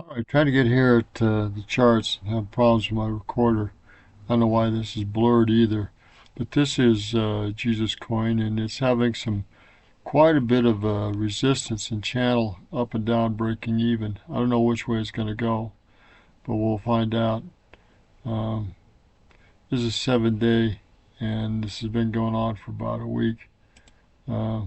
Alright, trying to get here at the charts. I have problems with my recorder. I don't know why this is blurred either. But this is Jesus coin, and it's having quite a bit of resistance and channel up and down, breaking even. I don't know which way it's going to go, but we'll find out. Um, this is 7 day, and this has been going on for about a week. Uh,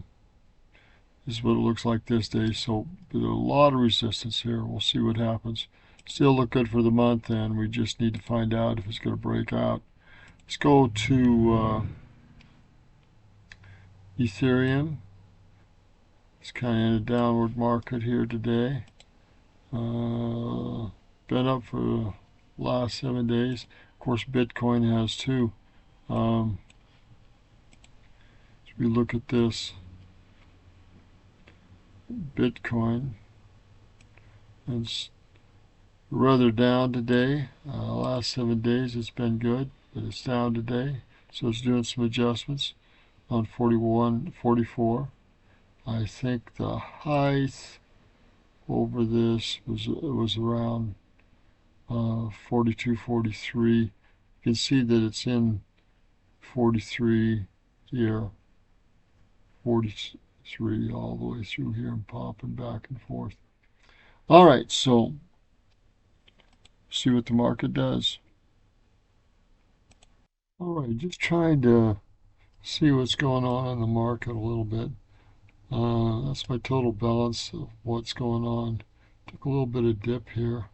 this is what it looks like this day. So there's a lot of resistance here. We'll see what happens. Still look good for the month, and we just need to find out if it's going to break out. Let's go to Ethereum. It's kind of in a downward market here today. Been up for the last 7 days. Of course, Bitcoin has too. As we look at this, Bitcoin, it's rather down today. Last 7 days it's been good, but it's down today. So it's doing some adjustments on 41, 44. I think the height over this was around 42, 43. You can see that it's in 43 here, 43 all the way through here and popping back and forth. All right, so see what the market does. All right, just trying to see what's going on in the market a little bit. That's my total balance of what's going on. Took a little bit of dip here.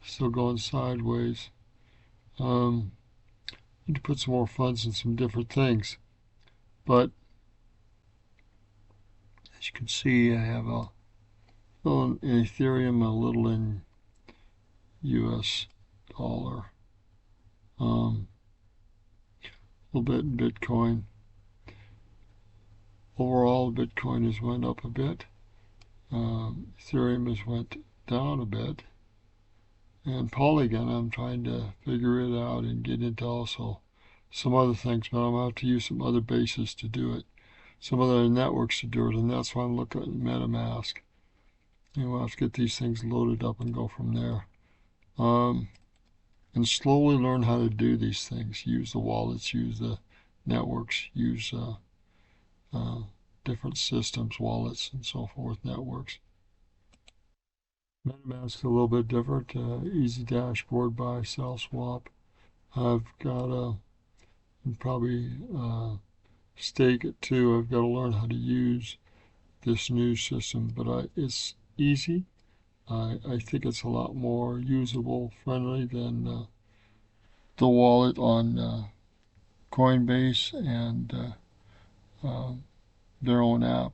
Still going sideways. Need to put some more funds in some different things. But as you can see, I have a little in Ethereum, a little in US dollar. A little bit in Bitcoin. Overall, Bitcoin has went up a bit. Ethereum has went down a bit. And Polygon, I'm trying to figure it out and get into also some other things, but I'm going to have to use some other bases to do it. Some other networks to do it, and that's why I'm looking at MetaMask. And we'll have to get these things loaded up and go from there. And slowly learn how to do these things. Use the wallets, use the networks, use different systems, wallets, and so forth, networks. MetaMask is a little bit different. Easy dashboard, buy, sell, swap. I've got to probably stake it too. I've got to learn how to use this new system, but it's easy. I think it's a lot more usable, friendly than the wallet on CoinBase and their own app.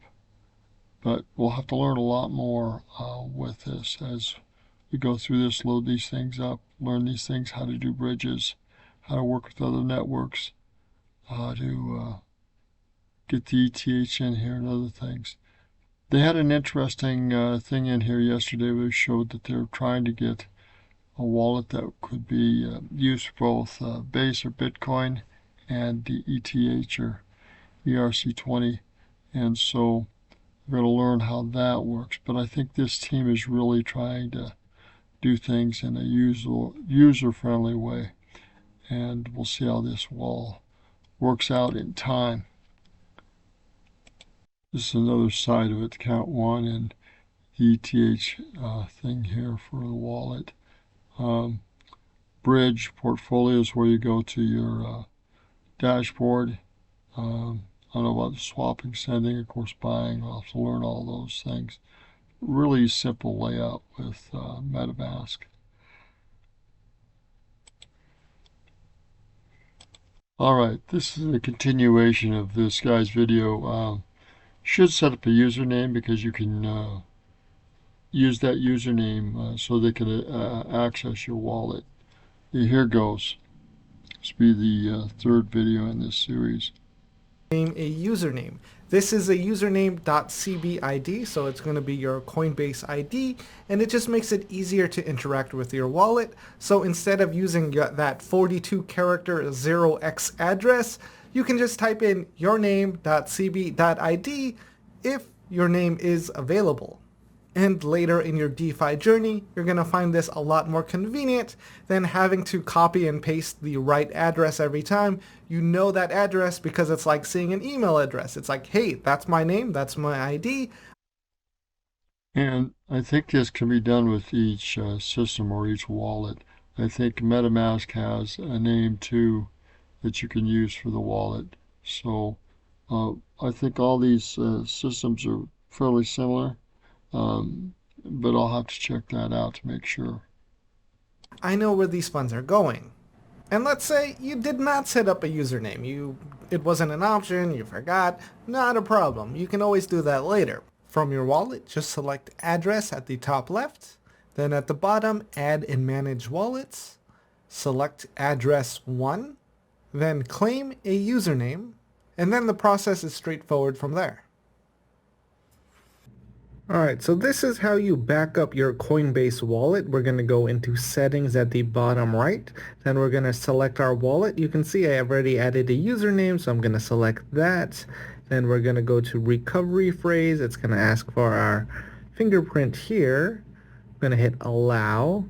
But we'll have to learn a lot more with this as we go through this, load these things up, learn these things, how to do bridges, how to work with other networks, how to get the ETH in here and other things. They had an interesting thing in here yesterday where it showed that they're trying to get a wallet that could be used for both Base or Bitcoin and the ETH or ERC20. And so we're going to learn how that works. But I think this team is really trying to do things in a user-friendly way. And we'll see how this wall works out in time. This is another side of it, count one, and the ETH thing here for the wallet. Bridge portfolios where you go to your dashboard. I don't know about the swapping, sending, of course, buying. I'll have to learn all those things. Really simple layout with MetaMask. All right, this is a continuation of this guy's video. Should set up a username because you can use that username so they can access your wallet. Here goes. This will be the third video in this series. Name a username. This is a username.cbid, so it's going to be your Coinbase ID, and it just makes it easier to interact with your wallet. So instead of using that 42-character 0x address, you can just type in yourname.cb.id if your name is available. And later in your DeFi journey, you're going to find this a lot more convenient than having to copy and paste the right address every time. You know that address because it's like seeing an email address. It's like, hey, that's my name, that's my ID. And I think this can be done with each system or each wallet. I think MetaMask has a name too that you can use for the wallet. So I think all these systems are fairly similar, but I'll have to check that out to make sure. I know where these funds are going. And let's say you did not set up a username. It wasn't an option, you forgot, not a problem. You can always do that later. From your wallet, just select address at the top left. Then at the bottom, add and manage wallets. Select address 1. Then claim a username. And then the process is straightforward from there. Alright, so this is how you back up your Coinbase wallet. We're going to go into settings at the bottom right. Then we're going to select our wallet. You can see I have already added a username, so I'm going to select that. Then we're going to go to recovery phrase. It's going to ask for our fingerprint here. I'm going to hit allow.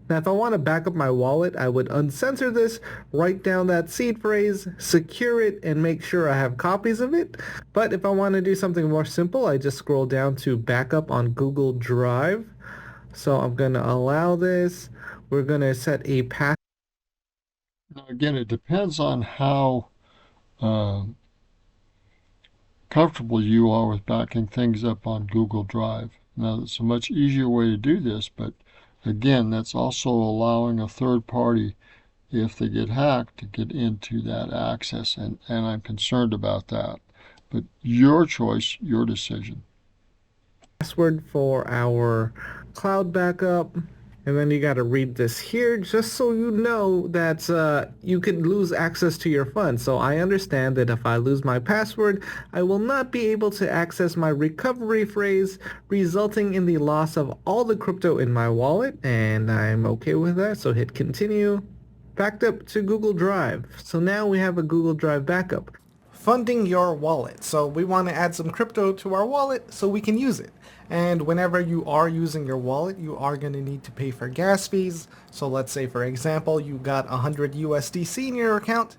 Now if I want to back up my wallet, I would uncensor this, write down that seed phrase, secure it, and make sure I have copies of it. But if I want to do something more simple, I just scroll down to backup on Google Drive. So I'm going to allow this. We're going to set a path. Now again, it depends on how comfortable you are with backing things up on Google Drive. Now, it's a much easier way to do this, but again, that's also allowing a third party, if they get hacked, to get into that access, and I'm concerned about that. But your choice, your decision. Password for our cloud backup. And then you got to read this here just so you know that you can lose access to your funds. So I understand that if I lose my password, I will not be able to access my recovery phrase, resulting in the loss of all the crypto in my wallet. And I'm okay with that. So hit continue. Backed up to Google Drive. So now we have a Google Drive backup. Funding your wallet. So we want to add some crypto to our wallet so we can use it. And whenever you are using your wallet, you are going to need to pay for gas fees. So let's say, for example, you got 100 USDC in your account.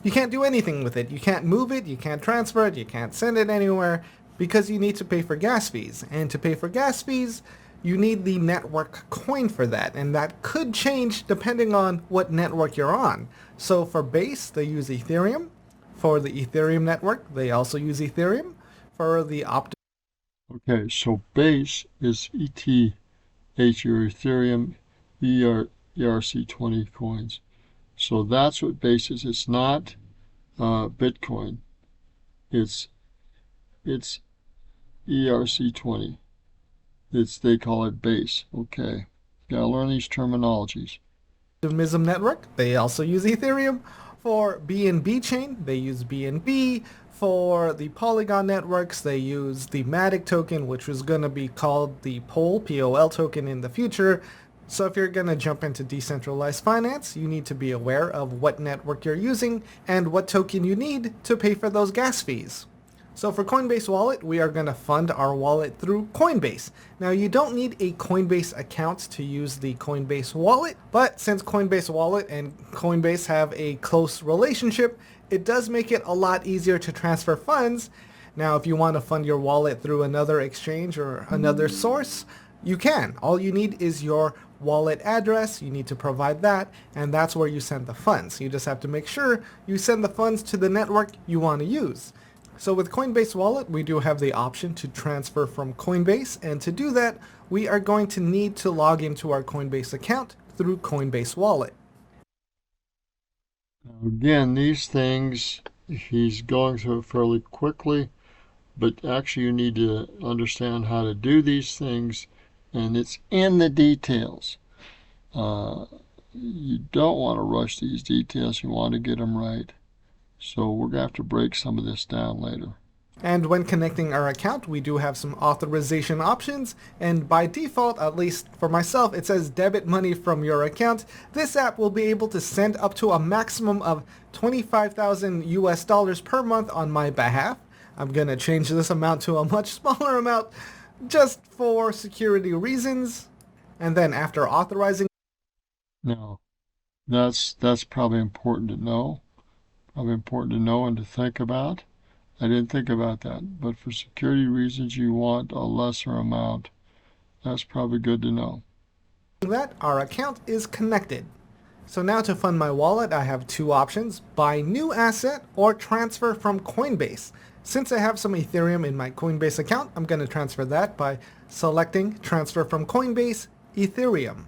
You can't do anything with it. You can't move it, you can't transfer it, you can't send it anywhere because you need to pay for gas fees. And to pay for gas fees, you need the network coin for that. And that could change depending on what network you're on. So for Base, they use Ethereum. For the Ethereum network, they also use Ethereum. For the Okay, so Base is ETH, or Ethereum, ERC20 coins. So that's what Base is. It's not Bitcoin. It's ERC20. They call it Base. Okay, gotta learn these terminologies. Optimism network, they also use Ethereum. For BNB chain, they use BNB. For the Polygon networks, they use the Matic token, which was going to be called the POL, P-O-L token in the future. So if you're going to jump into decentralized finance, you need to be aware of what network you're using and what token you need to pay for those gas fees. So for Coinbase Wallet, we are going to fund our wallet through Coinbase. Now you don't need a Coinbase account to use the Coinbase Wallet, but since Coinbase Wallet and Coinbase have a close relationship, it does make it a lot easier to transfer funds. Now if you want to fund your wallet through another exchange or another source, you can. All you need is your wallet address, you need to provide that, and that's where you send the funds. You just have to make sure you send the funds to the network you want to use. So with Coinbase Wallet, we do have the option to transfer from Coinbase, and to do that, we are going to need to log into our Coinbase account through Coinbase Wallet. Now again, these things, he's going through it fairly quickly, but actually you need to understand how to do these things, and it's in the details. You don't want to rush these details, you want to get them right. So we're going to have to break some of this down later. And when connecting our account, we do have some authorization options, and by default, at least for myself, it says debit money from your account. This app will be able to send up to a maximum of 25,000 US dollars per month on my behalf. I'm going to change this amount to a much smaller amount just for security reasons. And then after authorizing, Now, that's probably important to know. Probably important to know and to think about. I didn't think about that, but for security reasons, you want a lesser amount. That's probably good to know. that our account is connected. So now to fund my wallet, I have two options: buy new asset or transfer from Coinbase. Since I have some Ethereum in my Coinbase account, I'm going to transfer that by selecting transfer from Coinbase, Ethereum.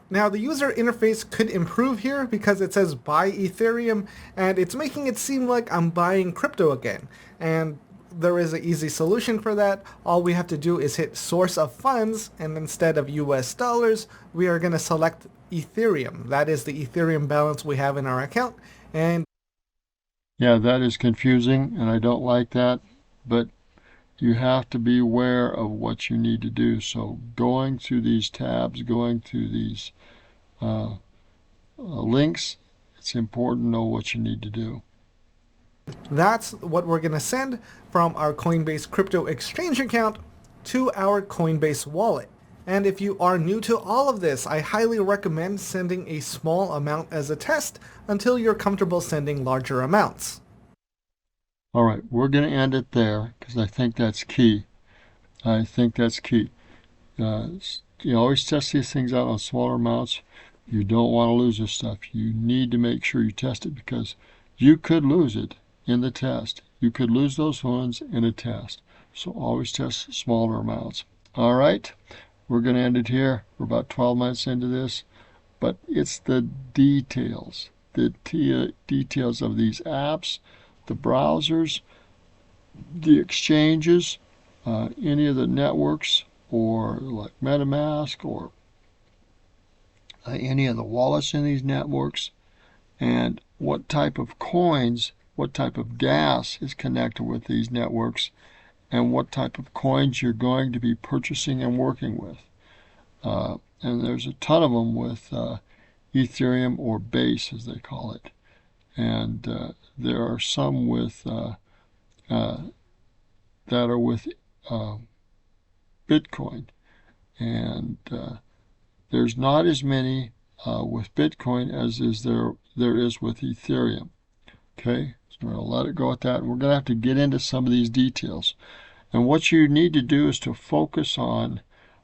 Now the user interface could improve here because it says buy Ethereum and it's making it seem like I'm buying crypto again. And there is an easy solution for that. All we have to do is hit source of funds, and instead of US dollars, we are going to select Ethereum. That is the Ethereum balance we have in our account. And Yeah, that is confusing, and I don't like that, but you have to be aware of what you need to do. So going through these tabs, going through these links, it's important to know what you need to do. that's what we're going to send from our Coinbase crypto exchange account to our Coinbase wallet. And if you are new to all of this, I highly recommend sending a small amount as a test until you're comfortable sending larger amounts. All right, we're going to end it there because I think that's key. I think that's key. You always test these things out on smaller amounts. You don't want to lose this stuff. You need to make sure you test it because you could lose it in the test. You could lose those funds in a test. So always test smaller amounts. All right, we're going to end it here. We're about 12 minutes into this, but it's the details, details of these apps, the browsers, the exchanges, any of the networks, or like MetaMask, or any of the wallets in these networks, and what type of coins, what type of gas is connected with these networks, and what type of coins you're going to be purchasing and working with. And there's a ton of them with Ethereum, or Base as they call it. And there are some with that are with Bitcoin. And there's not as many with Bitcoin as there is with Ethereum. Okay, so we're going to let it go at that. And we're going to have to get into some of these details. And what you need to do is to focus on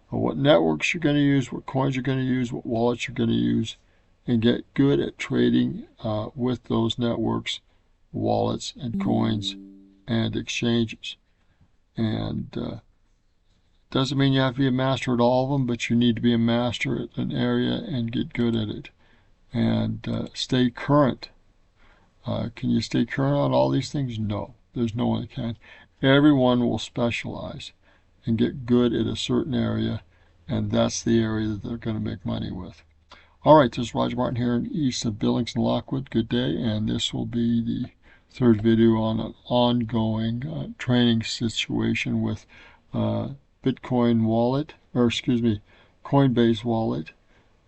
what networks you're going to use, what coins you're going to use, what wallets you're going to use, and get good at trading with those networks, wallets, and coins and exchanges. And doesn't mean you have to be a master at all of them, but you need to be a master at an area and get good at it. And stay current. Can you stay current on all these things? No, there's no one that can. Everyone will specialize and get good at a certain area, and that's the area that they're going to make money with. All right, this is Roger Martin here in east of Billings and Lockwood. Good day, and this will be the third video on an ongoing training situation with Bitcoin wallet, or excuse me, Coinbase wallet,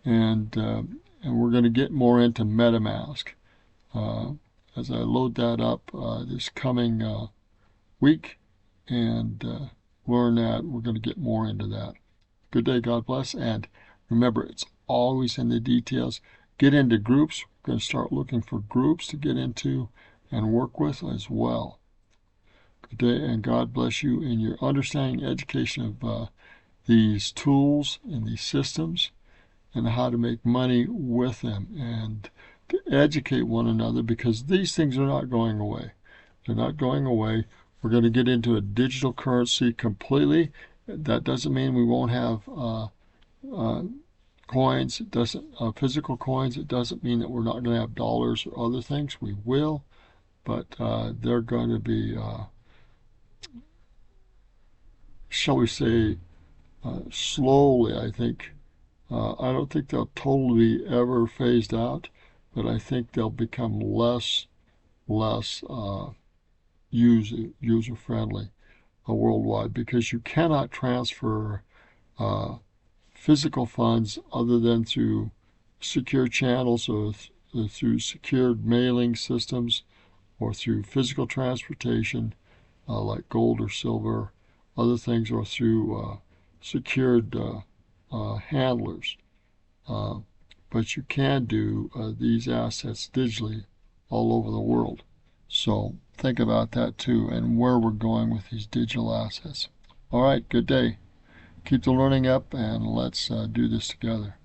and we're going to get more into MetaMask as I load that up this coming week and learn that. We're going to get more into that. Good day, God bless, and remember, it's always in the details. Get into groups. We're going to start looking for groups to get into and work with as well. Good day, and God bless you in your understanding and education of these tools and these systems and how to make money with them and to educate one another, because these things are not going away. They're not going away. We're going to get into a digital currency completely. That doesn't mean we won't have coins. It doesn't physical coins. It doesn't mean that we're not going to have dollars or other things. We will, but they're going to be, shall we say, slowly. I think. I don't think they'll totally ever phased out, but I think they'll become less user friendly worldwide, because you cannot transfer physical funds other than through secure channels, or through secured mailing systems, or through physical transportation like gold or silver, other things, or through secured handlers. But you can do these assets digitally all over the world. So think about that too, and where we're going with these digital assets. All right, good day. Keep the learning up, and let's do this together.